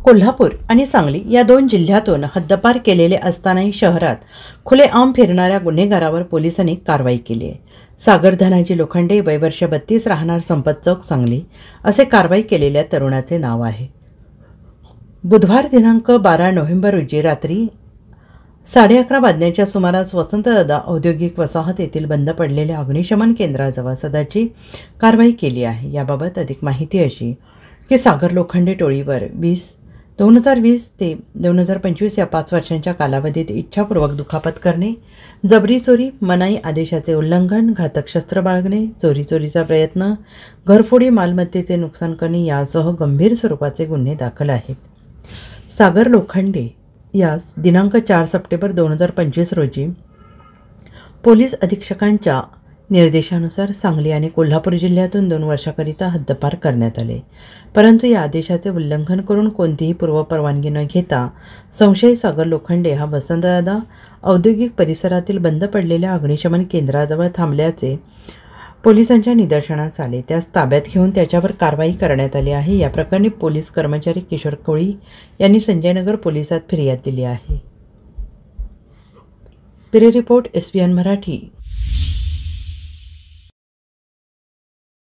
कोल्हापूर आणि सांगली या दोन जिल्ह्यातून हद्दपार केलेले असतानाही शहरात खुलेआम फिरणाऱ्या गुन्हेगारावर पोलिसांनी कारवाई केली आहे. सागर धनाजी लोखंडे, वय वर्ष 32, राहणार संपत चौक, सांगली असे कारवाई केलेल्या तरुणाचे नाव आहे. बुधवार दिनांक 12 नोव्हेंबर रोजी रात्री 11:30 वाजण्याच्या सुमारास वसंतदादा औद्योगिक वसाहत येथील बंद पडलेल्या अग्निशमन केंद्राजवळ सदाची कारवाई केली आहे. याबाबत अधिक माहिती अशी की सागर लोखंडे टोळीवर 2020 ते 2025 या 5 वर्षांच्या कालावधीत इच्छापूर्वक दुखापत करणे, जबरी चोरी, मनाई आदेशाचे उल्लंघन, घातक शस्त्र बाळगणे, चोरीचा प्रयत्न, घरफोडी, मालमत्तेचे नुकसान करणे यासह गंभीर स्वरूपाचे गुन्हे दाखल आहेत. सागर लोखंडे यास दिनांक 4 सप्टेंबर 2025 रोजी पोलीस अधीक्षकांच्या निर्देशानुसार सांगली आणि कोल्हापूर जिल्ह्यातून 2 वर्षाकरिता हद्दपार करण्यात आले. परंतु या आदेशाचे उल्लंघन करून कोणतीही पूर्वपरवानगी न घेता संशयित सागर लोखंडे हा वसंतदादा औद्योगिक परिसरातील बंद पडलेल्या अग्निशमन केंद्राजवळ थांबल्याचे पोलिसांच्या निदर्शनास आले. त्यास ताब्यात घेऊन त्याच्यावर कारवाई करण्यात आली आहे. या प्रकरणी पोलीस कर्मचारी किशोर कोळी यांनी संजयनगर पोलिसात फिर्याद दिली आहे. Bureau report SBN Marathi.